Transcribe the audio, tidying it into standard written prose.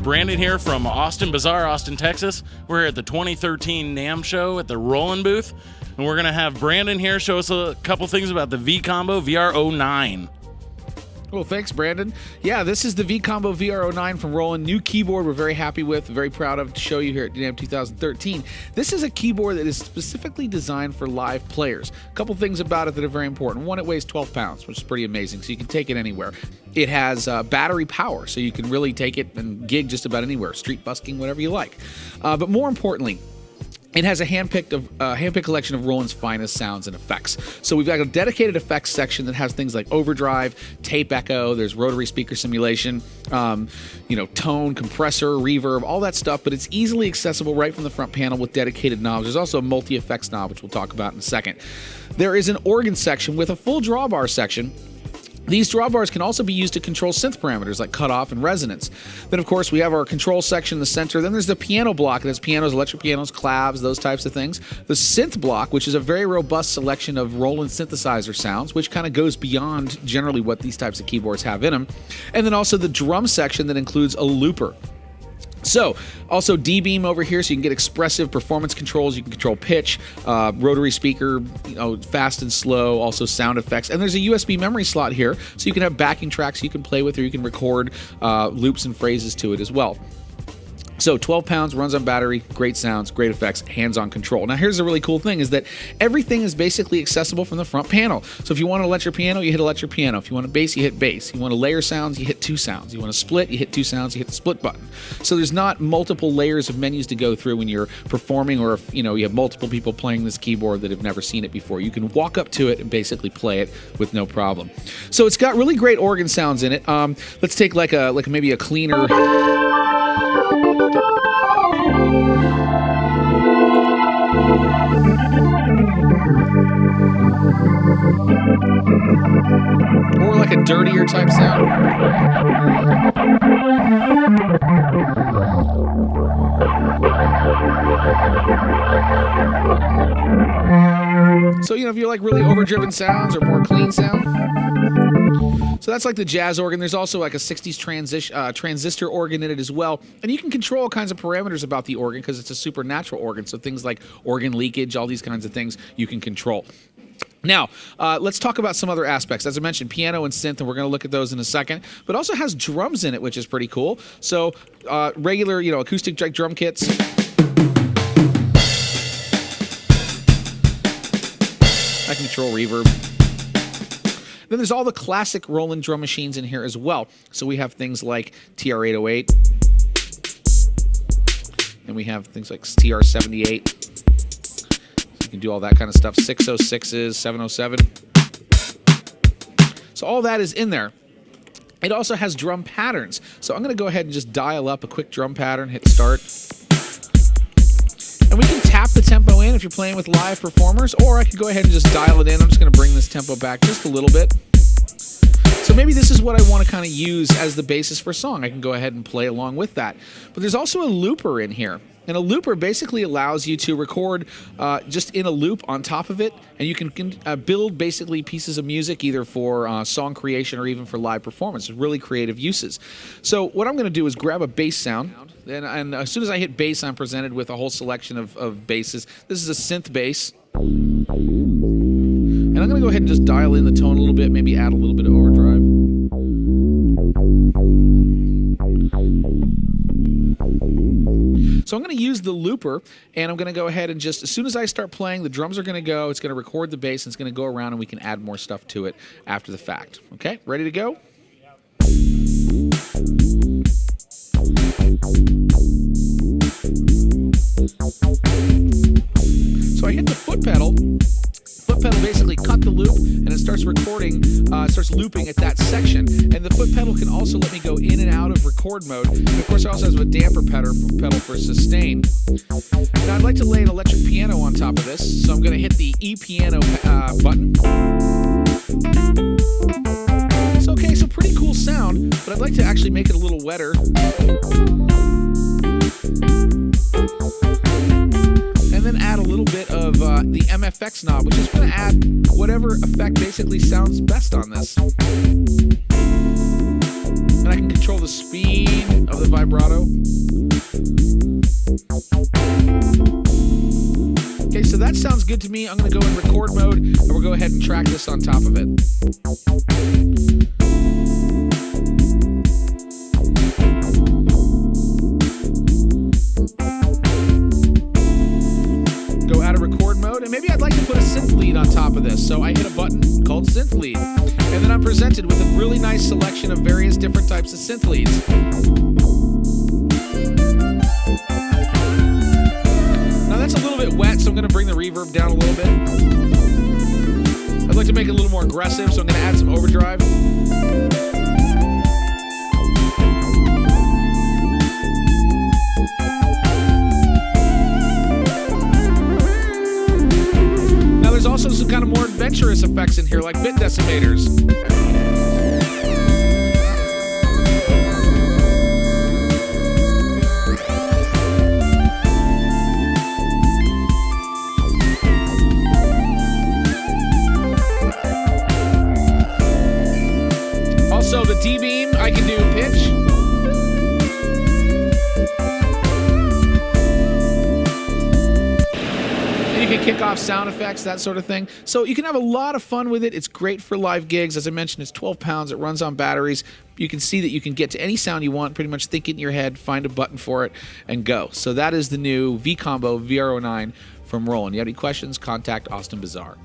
Brandon here from Bazaar, Austin, Texas. We're at the 2013 NAMM show at the Roland booth, and we're going to have Brandon here show us a couple things about the V-Combo VR-09. Well, thanks, Brandon. Yeah, this is the V-Combo VR-09 from Roland. New keyboard we're very happy with, very proud of to show you here at NAMM 2013. This is a keyboard that is specifically designed for live players. A couple things about it that are very important. One, it weighs 12 pounds, which is pretty amazing, so you can take it anywhere. It has battery power, so you can really take it and gig just about anywhere, street busking, whatever you like. But more importantly, it has a handpicked collection of Roland's finest sounds and effects. So we've got a dedicated effects section that has things like overdrive, tape echo, there's rotary speaker simulation, tone, compressor, reverb, all that stuff, but it's easily accessible right from the front panel with dedicated knobs. There's also a multi-effects knob, which we'll talk about in a second. There is an organ section with a full drawbar section. These drawbars can also be used to control synth parameters like cutoff and resonance. Then, of course, we have our control section in the center. Then there's the piano block. That's pianos, electric pianos, clavs, those types of things. The synth block, which is a very robust selection of Roland synthesizer sounds, which kind of goes beyond generally what these types of keyboards have in them. And then also the drum section that includes a looper. So, also D-beam over here, so you can get expressive performance controls. You can control pitch, rotary speaker, fast and slow, also sound effects. And there's a USB memory slot here, so you can have backing tracks you can play with, or you can record loops and phrases to it as well. So 12 pounds, runs on battery, great sounds, great effects, hands-on control. Now here's the really cool thing is that everything is basically accessible from the front panel. So if you want an electric piano, you hit electric piano. If you want a bass, you hit bass. You want to layer sounds, you hit two sounds. You want to split, you hit two sounds, you hit the split button. So there's not multiple layers of menus to go through when you're performing, or if you have multiple people playing this keyboard that have never seen it before. You can walk up to it and basically play it with no problem. So it's got really great organ sounds in it. Let's take maybe a cleaner. Or like a dirtier type sound. So, if you like really overdriven sounds or more clean sound. So that's like the jazz organ. There's also like a 60s transistor organ in it as well. And you can control all kinds of parameters about the organ because it's a supernatural organ. So things like organ leakage, all these kinds of things you can control. Now, let's talk about some other aspects. As I mentioned, piano and synth, and we're going to look at those in a second. But it also has drums in it, which is pretty cool. So regular, acoustic drum kits. I can control reverb. Then there's all the classic Roland drum machines in here as well. So we have things like TR-808. And we have things like TR-78. So you can do all that kind of stuff. 606s, 707. So all that is in there. It also has drum patterns. So I'm going to go ahead and just dial up a quick drum pattern, hit start. And we can tap the tempo in if you're playing with live performers, or I could go ahead and just dial it in. I'm just going to bring this tempo back just a little bit. So maybe this is what I want to kind of use as the basis for a song. I can go ahead and play along with that. But there's also a looper in here. And a looper basically allows you to record just in a loop on top of it, and you can build basically pieces of music either for song creation or even for live performance. Really creative uses. So what I'm going to do is grab a bass sound, and as soon as I hit bass, I'm presented with a whole selection of basses. This is a synth bass. And I'm going to go ahead and just dial in the tone a little bit, maybe add a little bit of overdrive. So I'm going to use the looper, and I'm going to go ahead and just, as soon as I start playing, the drums are going to go, it's going to record the bass, and it's going to go around, and we can add more stuff to it after the fact. Okay, ready to go? So I hit the foot pedal. Foot pedal basically cut the loop, and it starts recording, starts looping at that section. And the foot pedal can also let me go in and out of record mode. And of course, it also has a damper pedal for sustain. Now I'd like to lay an electric piano on top of this, so I'm going to hit the E piano button. So okay, so pretty cool sound, but I'd like to actually make it a little wetter. And then add a little bit of the MFX effects knob, which is going to add whatever effect basically sounds best on this. And I can control the speed of the vibrato. Okay, so that sounds good to me. I'm going to go in record mode, and we'll go ahead and track this on top of it. Go out of record mode, and maybe I'd like to put a synth lead on top of this. So I hit a button called synth lead, and then I'm presented with a really nice selection of various different types of synth leads. Now that's a little bit wet, so I'm going to bring the reverb down a little bit. I'd like to make it a little more aggressive, so I'm going to add some overdrive. Now there's also some kind of more adventurous effects in here, like bit decimators. Also, the D-beam, I can do pitch. And you can kick off sound effects, that sort of thing. So you can have a lot of fun with it. It's great for live gigs. As I mentioned, it's 12 pounds. It runs on batteries. You can see that you can get to any sound you want, pretty much think it in your head, find a button for it, and go. So that is the new V-Combo VR-09 from Roland. You have any questions, contact Austin Bazaar.